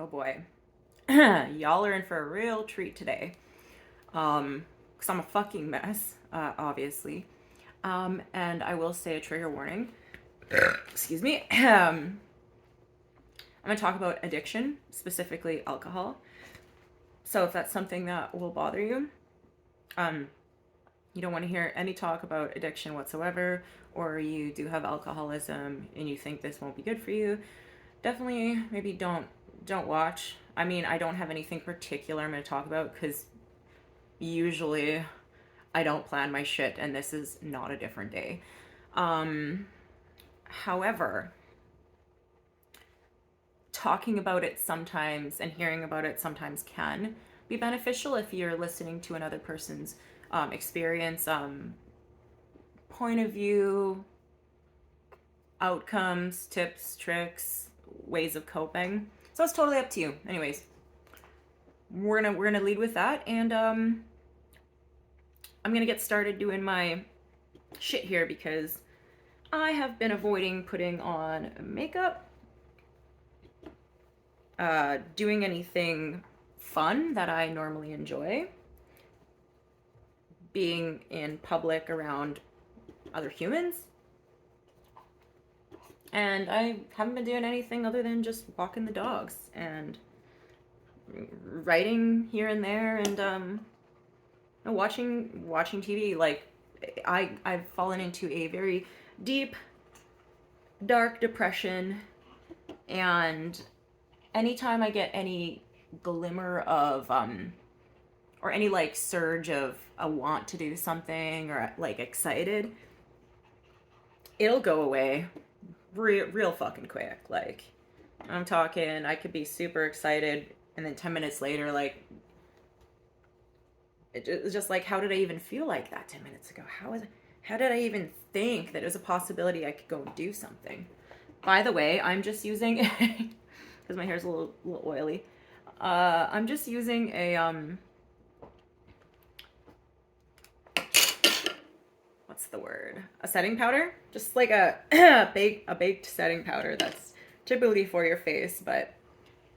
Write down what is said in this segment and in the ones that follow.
boy. Y'all are in for a real treat today. Because I'm a fucking mess, obviously. And I will say a trigger warning. Excuse me. I'm going to talk about addiction, specifically alcohol. So if that's something that will bother you, you don't want to hear any talk about addiction whatsoever, or you do have alcoholism and you think this won't be good for you, definitely maybe don't watch. I mean, I don't have anything particular I'm going to talk about because usually I don't plan my shit and this is not a different day. However, talking about it sometimes and hearing about it sometimes can be beneficial if you're listening to another person's experience, point of view, outcomes, tips, tricks, ways of coping. So it's totally up to you. Anyways, we're gonna lead with that, and I'm gonna get started doing my shit here because I have been avoiding putting on makeup, doing anything fun that I normally enjoy, being in public around other humans, and I haven't been doing anything other than just walking the dogs and writing here and there and watching TV. Like I've fallen into a very deep, dark depression, and anytime I get any glimmer of or any like surge of a want to do something or like excited, it'll go away real fucking quick. Like I'm talking, I could be super excited and then 10 minutes later, like it's just like, how did I even feel like that 10 minutes ago? How did I even think that it was a possibility I could go and do something? By the way, I'm just using because my hair's a little oily. I'm just using a what's the word? A setting powder, just like a baked setting powder that's typically for your face, but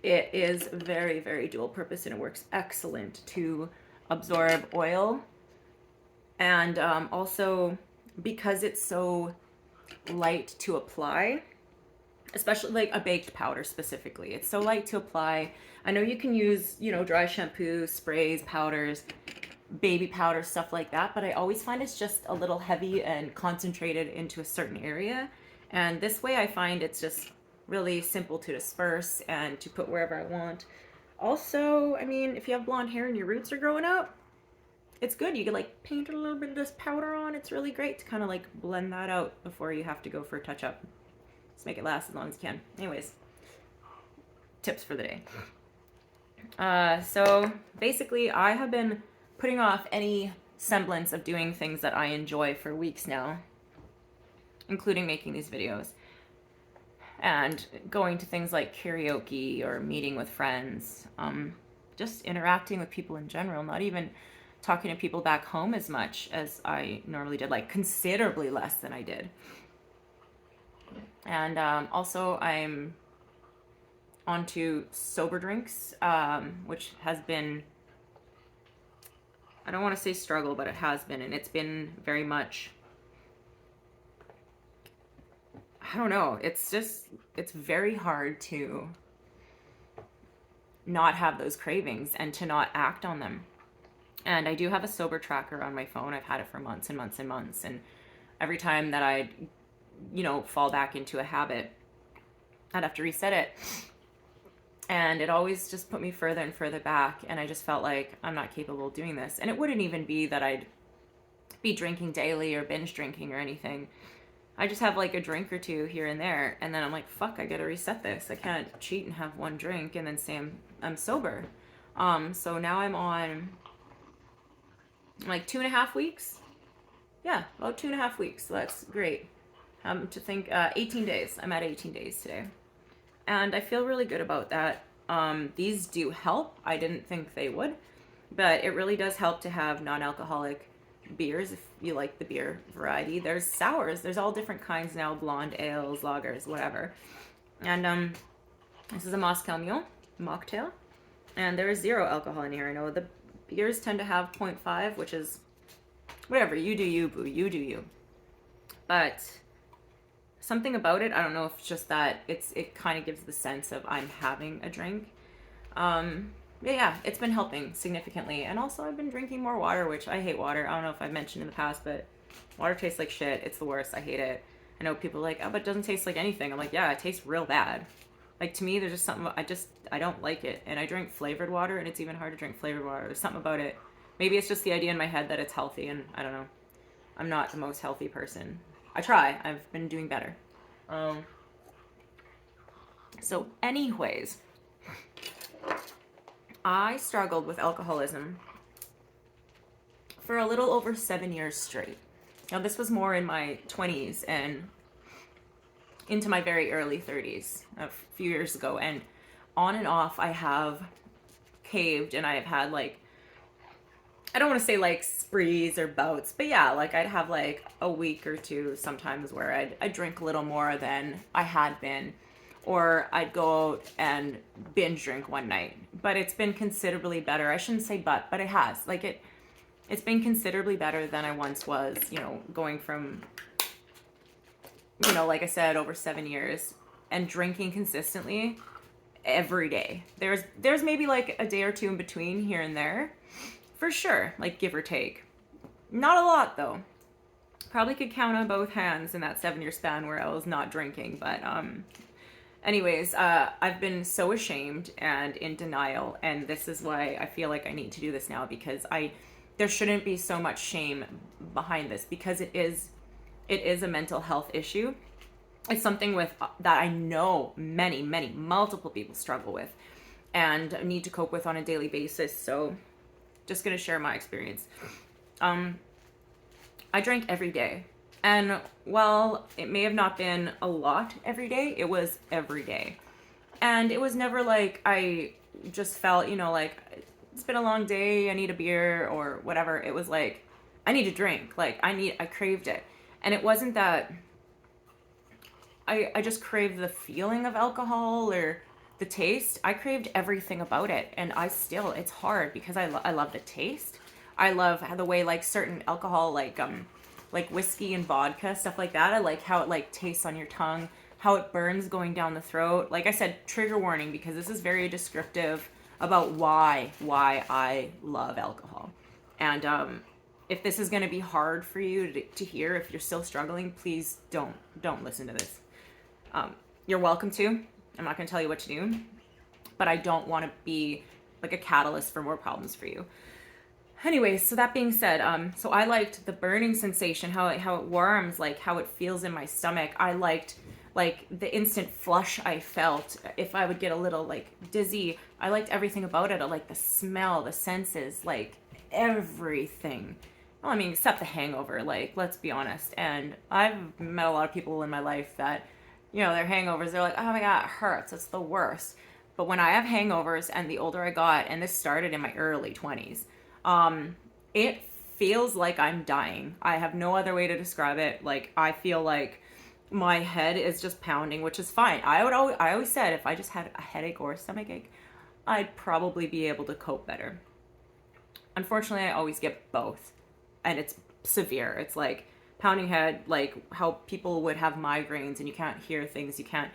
it is very, very dual purpose and it works excellent to absorb oil, and also because it's so light to apply, especially like a baked powder specifically, it's so light to apply. I know you can use, dry shampoo, sprays, powders, baby powder, stuff like that, but I always find it's just a little heavy and concentrated into a certain area, and this way I find it's just really simple to disperse and to put wherever I want. Also, I mean, if you have blonde hair and your roots are growing out, it's good. You could like paint a little bit of this powder on. It's really great to kind of like blend that out before you have to go for a touch up. Just make it last as long as you can. Anyways, tips for the day. So basically I have been putting off any semblance of doing things that I enjoy for weeks now, including making these videos and going to things like karaoke or meeting with friends, just interacting with people in general, not even talking to people back home as much as I normally did, like considerably less than I did. And also I'm onto sober drinks, which has been, I don't want to say struggle, but it has been, and it's been very much, I don't know, it's very hard to not have those cravings and to not act on them. And I do have a sober tracker on my phone. I've had it for months and months and months, and every time that I fall back into a habit, I'd have to reset it, and it always just put me further and further back, and I just felt like I'm not capable of doing this. And it wouldn't even be that I'd be drinking daily or binge drinking or anything. I just have like a drink or two here and there, and then I'm like, fuck, I gotta reset this. I can't cheat and have one drink and then say I'm sober. So now I'm on like 2.5 weeks. Yeah, about 2.5 weeks. So that's great. To think 18 days. I'm at 18 days today, and I feel really good about that. These do help. I didn't think they would, but it really does help to have non-alcoholic beers if you like the beer variety. There's sours. There's all different kinds now: blonde ales, lagers, whatever. And this is a Moscow Mule. mocktail. And there is 0 alcohol in here. I know the beers tend to have 0.5, which is whatever. You do you, boo. You do you. But something about it, I don't know if it's just that it kind of gives the sense of I'm having a drink. Yeah, it's been helping significantly. And also I've been drinking more water, which I hate water. I don't know if I've mentioned in the past, but water tastes like shit. It's the worst. I hate it. I know people are like, oh, but it doesn't taste like anything. I'm like, yeah, it tastes real bad. Like, to me, there's just something, I don't like it. And I drink flavored water, and it's even hard to drink flavored water. There's something about it. Maybe it's just the idea in my head that it's healthy, and I don't know. I'm not the most healthy person. I try. I've been doing better. So anyways, I struggled with alcoholism for a little over 7 years straight. Now, this was more in my 20s and into my very early 30s, a few years ago. And on and off, I have caved, and I have had, like, I don't want to say like sprees or bouts, but yeah, like I'd have like a week or two sometimes where I'd drink a little more than I had been, or I'd go out and binge drink one night. But it's been considerably better. I shouldn't say but it has. Like it's been considerably better than I once was, you know, going from, you know, like I said, over 7 years and drinking consistently every day. There's maybe like a day or two in between here and there. For sure, like give or take. Not a lot though. Probably could count on both hands in that 7-year span where I was not drinking. But anyways, I've been so ashamed and in denial, and this is why I feel like I need to do this now, because there shouldn't be so much shame behind this, because it is a mental health issue. It's something that I know multiple people struggle with and need to cope with on a daily basis. So just going to share my experience. I drank every day. And while it may have not been a lot every day, it was every day. And it was never like I just felt, you know, like it's been a long day, I need a beer or whatever. It was like, I need a drink. Like I craved it. And it wasn't that I just craved the feeling of alcohol or the taste. I craved everything about it, and it's hard because I love the taste. I love how the way like certain alcohol, like whiskey and vodka, stuff like that. I like how it like tastes on your tongue, how it burns going down the throat. Like I said, trigger warning, because this is very descriptive about why I love alcohol. And if this is going to be hard for you to hear, if you're still struggling, please don't listen to this. You're welcome to. I'm not going to tell you what to do, but I don't want to be like a catalyst for more problems for you. Anyways, so that being said, so I liked the burning sensation, how it warms, like how it feels in my stomach. I liked like the instant flush I felt if I would get a little like dizzy. I liked everything about it. I liked the smell, the senses, like everything. Well, I mean, except the hangover, like, let's be honest. And I've met a lot of people in my life that, you know, their hangovers, they're like, oh my God, it hurts. It's the worst. But when I have hangovers, and the older I got, and this started in my early 20s, it feels like I'm dying. I have no other way to describe it. Like, I feel like my head is just pounding, which is fine. I always said if I just had a headache or a stomach ache, I'd probably be able to cope better. Unfortunately, I always get both, and it's severe. It's like pounding head, like how people would have migraines and you can't hear things, you can't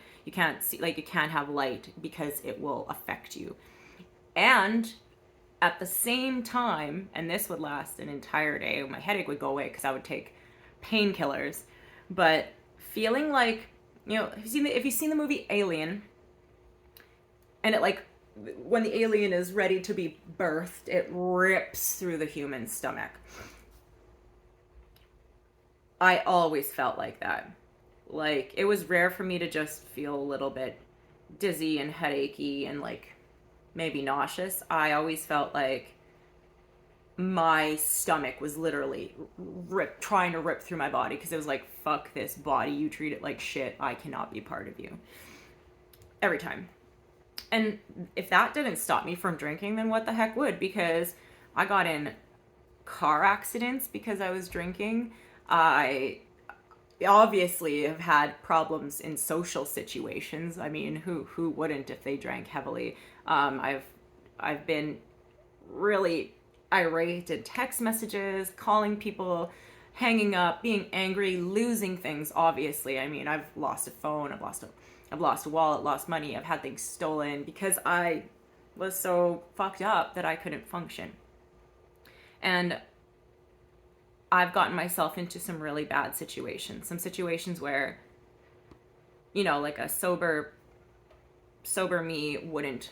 see, like you can't have light because it will affect you. And at the same time, and this would last an entire day, my headache would go away because I would take painkillers, but feeling like, you know, if you've seen the movie Alien, and it like, when the alien is ready to be birthed, it rips through the human stomach. I always felt like that. Like, it was rare for me to just feel a little bit dizzy and headachy and like maybe nauseous. I always felt like my stomach was literally trying to rip through my body, because it was like, fuck this body, you treat it like shit, I cannot be part of you. Every time. And if that didn't stop me from drinking, then what the heck would? Because I got in car accidents because I was drinking. I obviously have had problems in social situations. I mean, who wouldn't if they drank heavily? I've been really irate in text messages, calling people, hanging up, being angry, losing things. Obviously, I mean, I've lost a phone, I've lost a wallet, lost money, I've had things stolen because I was so fucked up that I couldn't function. And I've gotten myself into some really bad situations, some situations where, you know, like a sober me wouldn't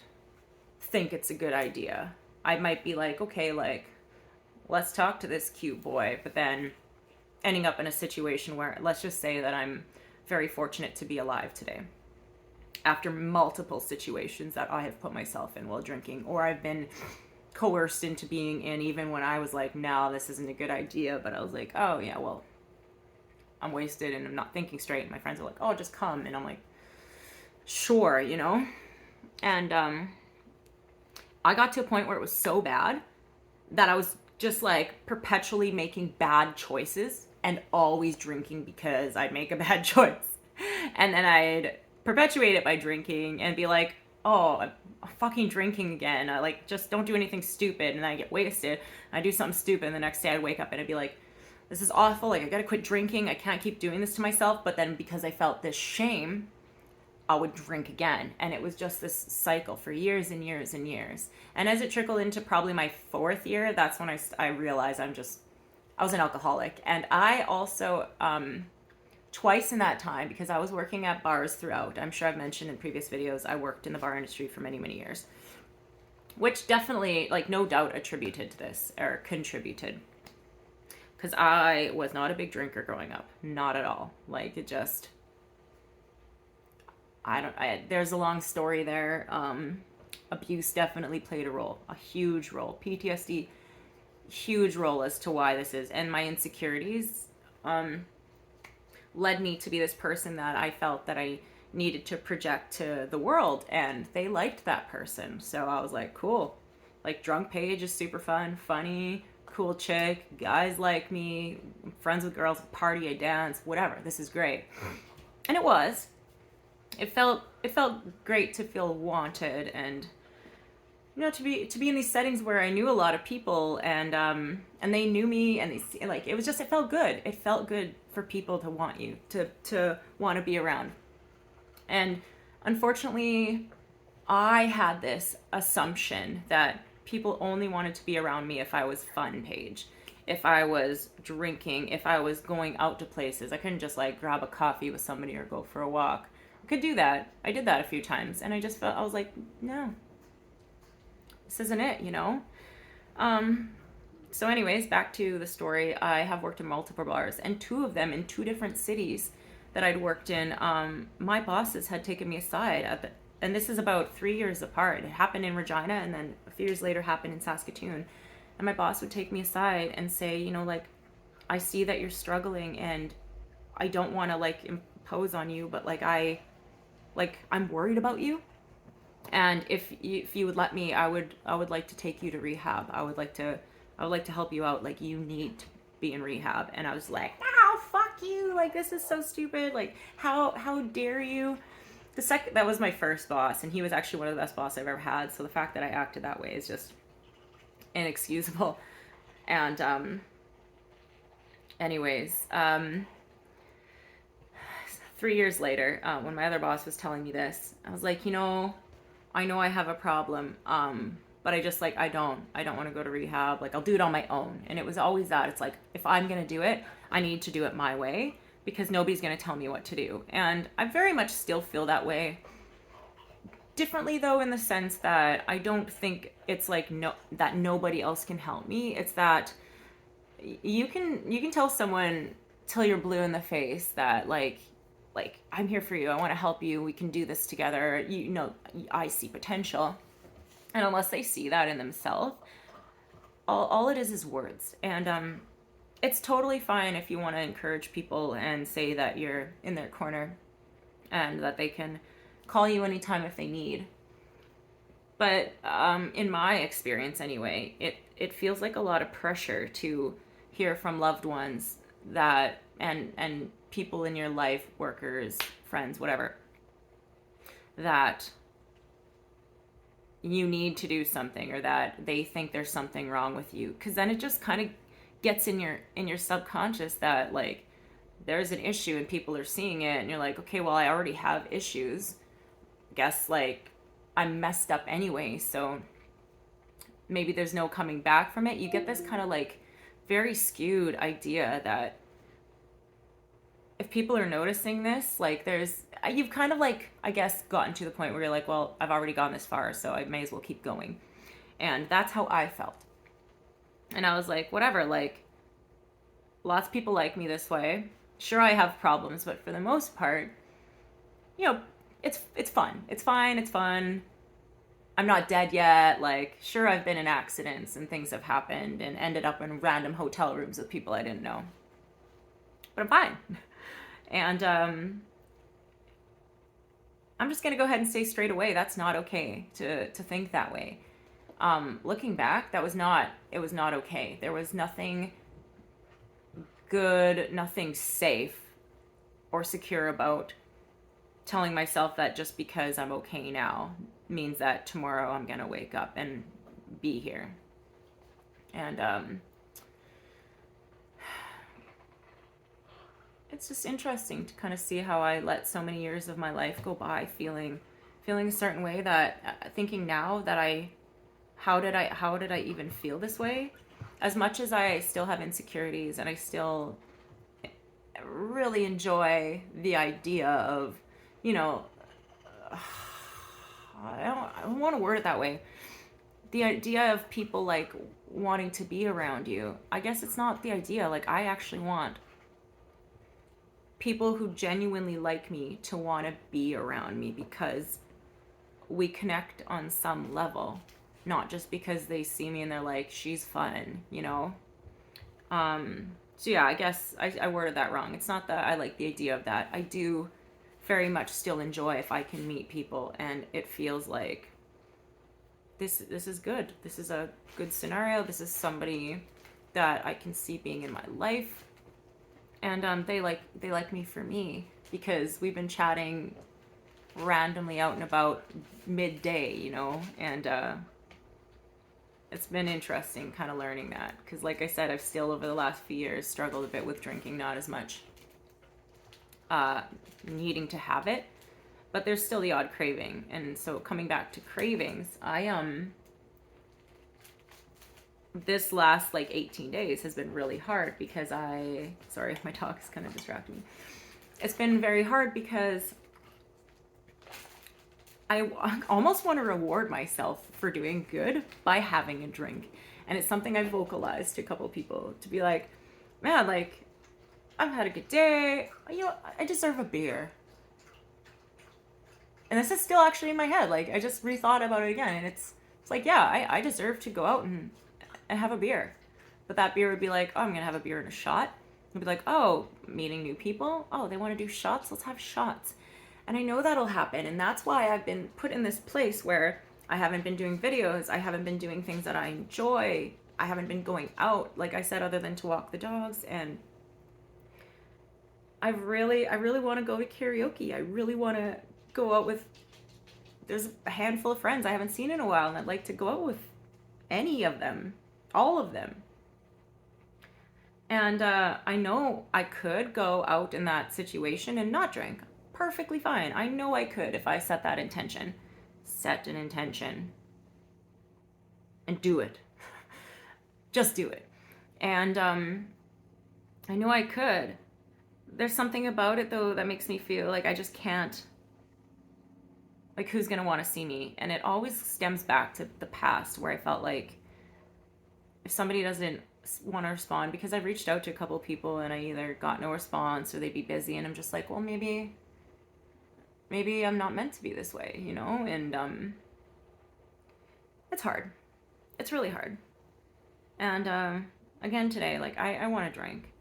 think it's a good idea. I might be like, okay, like, let's talk to this cute boy, but then ending up in a situation where, let's just say that I'm very fortunate to be alive today after multiple situations that I have put myself in while drinking, or I've been coerced into being in even when I was like, no, this isn't a good idea, but I was like, oh yeah, well, I'm wasted and I'm not thinking straight, and my friends are like, oh, just come, and I'm like, sure, you know. And I got to a point where it was so bad that I was just like perpetually making bad choices and always drinking because I'd make a bad choice. And then I'd perpetuate it by drinking and be like, oh, I'm fucking drinking again. I like, just don't do anything stupid. And then I get wasted. I do something stupid. And the next day I'd wake up and I'd be like, this is awful. Like, I gotta quit drinking. I can't keep doing this to myself. But then because I felt this shame, I would drink again. And it was just this cycle for years and years and years. And as it trickled into probably my 4th year, that's when I realized I was an alcoholic. And I also, twice in that time, because I was working at bars throughout, I'm sure I've mentioned in previous videos, I worked in the bar industry for many, many years, which definitely, like, no doubt attributed to this, or contributed. Because I was not a big drinker growing up. Not at all. Like, it just... there's a long story there. Abuse definitely played a role, a huge role. PTSD, huge role as to why this is. And my insecurities led me to be this person that I felt that I needed to project to the world, and they liked that person. So I was like, cool. Like, drunk Paige is super fun, funny, cool chick, guys like me, I'm friends with girls, party, I dance, whatever. This is great. And it was. It felt great to feel wanted, and you know, to be in these settings where I knew a lot of people, and they knew me, and they, like, it felt good. It felt good for people to want you, to want to be around. And unfortunately, I had this assumption that people only wanted to be around me if I was fun, Paige. If I was drinking, if I was going out to places. I couldn't just like grab a coffee with somebody or go for a walk. I could do that. I did that a few times, and I was like, no, this isn't it, you know? So anyways, back to the story. I have worked in multiple bars, and 2 of them in 2 different cities that I'd worked in. My bosses had taken me aside and this is about 3 years apart. It happened in Regina, and then a few years later happened in Saskatoon. And my boss would take me aside and say, you know, like, I see that you're struggling, and I don't want to like impose on you, but I'm worried about you. And if you would let me, I would like to take you to rehab. I would like to help you out. Like, you need to be in rehab. And I was like, oh, fuck you. Like, this is so stupid. Like, how dare you? That was my first boss, and he was actually one of the best bosses I've ever had. So the fact that I acted that way is just inexcusable. And anyways, 3 years later, when my other boss was telling me this, I was like, you know, I know I have a problem, but I just, like, I don't want to go to rehab. Like, I'll do it on my own. And it was always that. It's like, if I'm going to do it, I need to do it my way, because nobody's going to tell me what to do. And I very much still feel that way. Differently, though, in the sense that I don't think it's like that nobody else can help me. It's that you can tell someone till you're blue in the face that, like, I'm here for you. I want to help you. We can do this together. You know, I see potential. And unless they see that in themselves, all it is words. And it's totally fine if you want to encourage people and say that you're in their corner and that they can call you anytime if they need. But in my experience anyway, it feels like a lot of pressure to hear from loved ones that and people in your life, workers, friends, whatever, that you need to do something, or that they think there's something wrong with you, because then it just kind of gets in your subconscious that like there's an issue and people are seeing it, and you're like, okay, well, I already have issues, guess like I'm messed up anyway, so maybe there's no coming back from it. You get this kind of like very skewed idea that if people are noticing this, like you've kind of like, I guess, gotten to the point where you're like, well, I've already gone this far, so I may as well keep going. And that's how I felt. And I was like, whatever, like, lots of people like me this way. Sure, I have problems, but for the most part, you know, it's fun. It's fine, it's fun. I'm not dead yet. Like, sure, I've been in accidents and things have happened and ended up in random hotel rooms with people I didn't know. But I'm fine. And I'm just going to go ahead and say straight away, that's not okay to think that way. Looking back, it was not okay. There was nothing good, nothing safe or secure about telling myself that just because I'm okay now means that tomorrow I'm going to wake up and be here. And it's just interesting to kind of see how I let so many years of my life go by feeling a certain way, that thinking now that how did I even feel this way? As much as I still have insecurities and I still really enjoy the idea of, you know, I don't want to word it that way. The idea of people like wanting to be around you. I guess it's not the idea. Like, I actually want people who genuinely like me to want to be around me because we connect on some level, not just because they see me and they're like, she's fun, you know? So yeah, I guess I worded that wrong. It's not that I like the idea of that. I do very much still enjoy if I can meet people and it feels like this is good. This is a good scenario. This is somebody that I can see being in my life. And they like me for me because we've been chatting randomly out and about midday, you know, and it's been interesting kind of learning that, because like I said, I've still over the last few years struggled a bit with drinking, not as much needing to have it, but there's still the odd craving. And so coming back to cravings, this last like 18 days has been really hard because sorry, my dog is kind of distracting me. It's been very hard because I almost want to reward myself for doing good by having a drink. And it's something I've vocalized to a couple people to be like, man, like, I've had a good day. You know, I deserve a beer. And this is still actually in my head. Like, I just rethought about it again. And it's like, yeah, I deserve to go out and have a beer. But that beer would be like, oh, I'm going to have a beer and a shot. It'd be like, oh, meeting new people. Oh, they want to do shots. Let's have shots. And I know that'll happen. And that's why I've been put in this place where I haven't been doing videos. I haven't been doing things that I enjoy. I haven't been going out, like I said, other than to walk the dogs. And I really want to go to karaoke. I really want to go out with, there's a handful of friends I haven't seen in a while, and I'd like to go out with any of them, all of them. And I know I could go out in that situation and not drink. Perfectly fine. I know I could if I set that intention. Set an intention. And do it. Just do it. And I know I could. There's something about it, though, that makes me feel like I just can't. Like, who's going to want to see me? And it always stems back to the past, where I felt like if somebody doesn't want to respond, because I've reached out to a couple people and I either got no response or they'd be busy, and I'm just like, well, maybe I'm not meant to be this way, you know? And it's hard. It's really hard. And again today, like, I want to drink.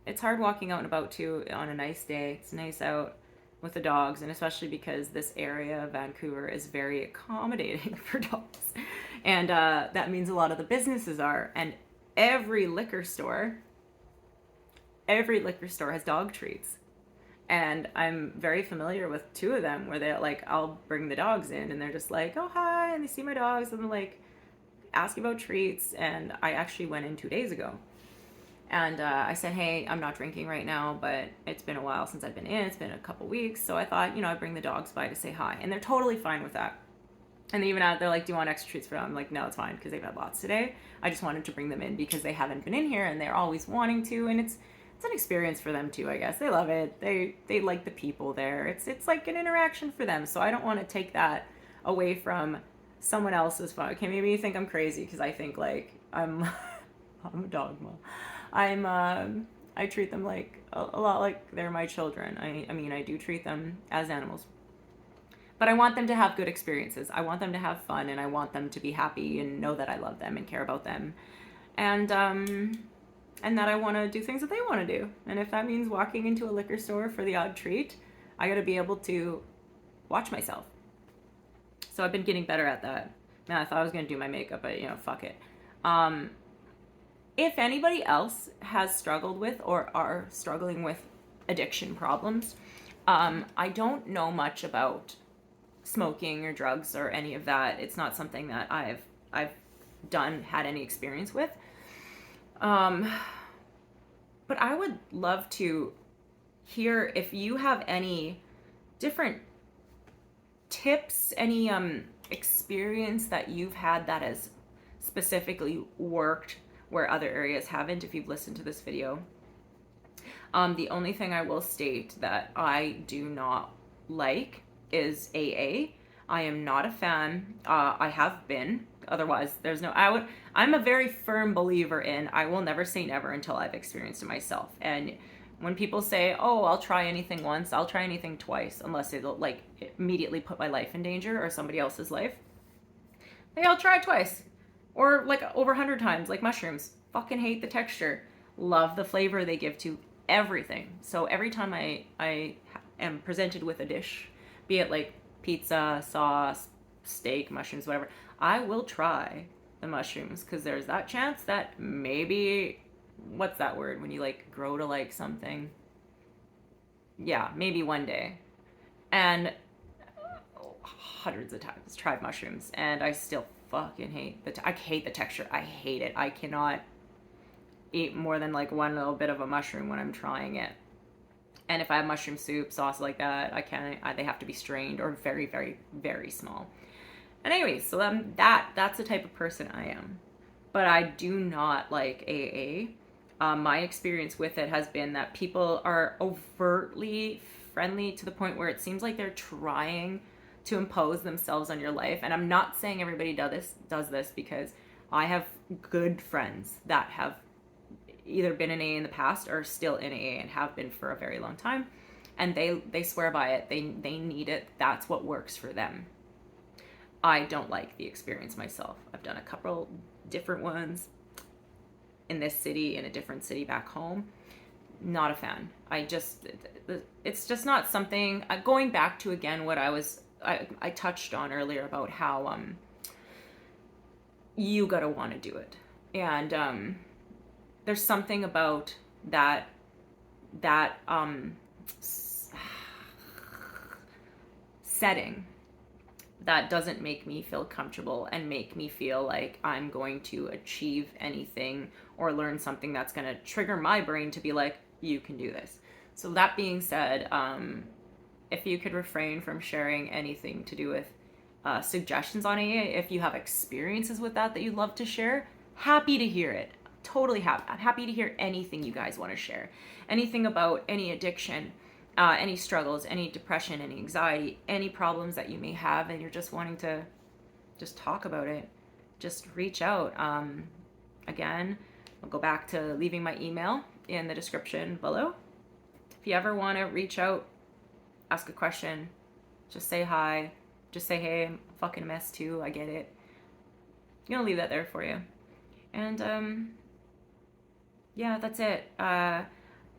It's hard walking out and about too on a nice day. It's nice out with the dogs, and especially because this area of Vancouver is very accommodating for dogs. And that means a lot of the businesses are, and every liquor store has dog treats. And I'm very familiar with two of them where they're like, I'll bring the dogs in and they're just like, oh, hi. And they see my dogs and they're like, ask about treats. And I actually went in 2 days ago. And I said, hey, I'm not drinking right now, but it's been a while since I've been in. It's been a couple weeks. So I thought, I'd bring the dogs by to say hi. And they're totally fine with that. And they even they're like, do you want extra treats for them? I'm like, no, it's fine because they've had lots today. I just wanted to bring them in because they haven't been in here and they're always wanting to. And it's an experience for them too, I guess. They love it. They like the people there. It's like an interaction for them. So I don't want to take that away from someone else's fun. Okay, maybe you think I'm crazy because I think like I'm a dog mom. I treat them like a lot like they're my children. I mean, I do treat them as animals. But I want them to have good experiences. I want them to have fun, and I want them to be happy and know that I love them and care about them. And that I want to do things that they want to do. And if that means walking into a liquor store for the odd treat, I got to be able to watch myself. So I've been getting better at that. Man, I thought I was going to do my makeup, but fuck it. If anybody else has struggled with or are struggling with addiction problems, I don't know much about smoking or drugs or any of that. It's not something that I've had any experience with. But I would love to hear if you have any different tips, any experience that you've had that has specifically worked where other areas haven't, if you've listened to this video. The only thing I will state that I do not like is AA. I am not a fan. I have been. Otherwise, there's no. I'm a very firm believer in I will never say never until I've experienced it myself. And when people say, "Oh, I'll try anything once, I'll try anything twice," unless it'll like immediately put my life in danger or somebody else's life, hey, I'll try it twice, or like over 100 times, like mushrooms. Fucking hate the texture. Love the flavor they give to everything. So every time I am presented with a dish, be it like pizza, sauce, steak, mushrooms, whatever, I will try the mushrooms because there's that chance that maybe, what's that word when you like grow to like something? Yeah, maybe one day. And hundreds of times tried mushrooms and I still fucking hate I hate the texture. I hate it. I cannot eat more than like one little bit of a mushroom when I'm trying it. And if I have mushroom soup, sauce like that, they have to be strained or very, very, very small. And anyways, so that's the type of person I am. But I do not like AA. My experience with it has been that people are overtly friendly to the point where it seems like they're trying to impose themselves on your life. And I'm not saying everybody does this because I have good friends that have either been in AA in the past or still in AA and have been for a very long time. And they swear by it. They need it. That's what works for them. I don't like the experience myself. I've done a couple different ones in this city, in a different city back home. Not a fan. It's just not something, going back to again what I touched on earlier about how you gotta want to do it. And there's something about that setting that doesn't make me feel comfortable and make me feel like I'm going to achieve anything or learn something that's going to trigger my brain to be like, you can do this. So that being said, if you could refrain from sharing anything to do with suggestions on AA, if you have experiences with that you'd love to share, happy to hear it. Totally happy. I'm happy to hear anything you guys want to share. Anything about any addiction, any struggles, any depression, any anxiety, any problems that you may have and you're just wanting to just talk about it, just reach out. Again, I'll go back to leaving my email in the description below. If you ever want to reach out, ask a question, just say hi, just say, hey, I'm fucking a mess too, I get it. I'm gonna leave that there for you. And yeah, that's it. I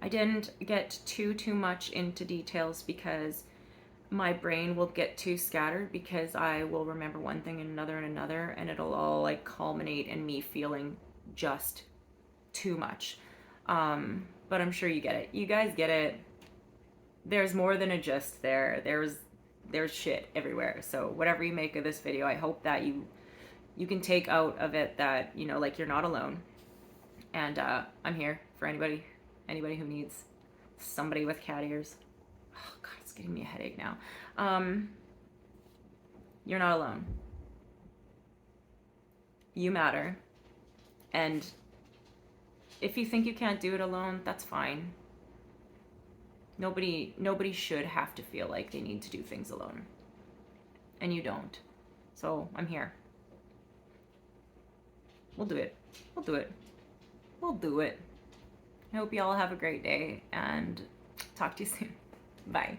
didn't get too much into details because my brain will get too scattered because I will remember one thing and another, and it'll all like culminate in me feeling just too much. But I'm sure you get it. You guys get it. there's more than a gist there. There's shit everywhere. So whatever you make of this video, I hope that you can take out of it that, you know, like, you're not alone. And I'm here for anybody who needs somebody with cat ears. Oh God, it's giving me a headache now. You're not alone. You matter. And if you think you can't do it alone, that's fine. Nobody should have to feel like they need to do things alone. And you don't. So I'm here. We'll do it. We'll do it. We'll do it. I hope you all have a great day, and talk to you soon. Bye.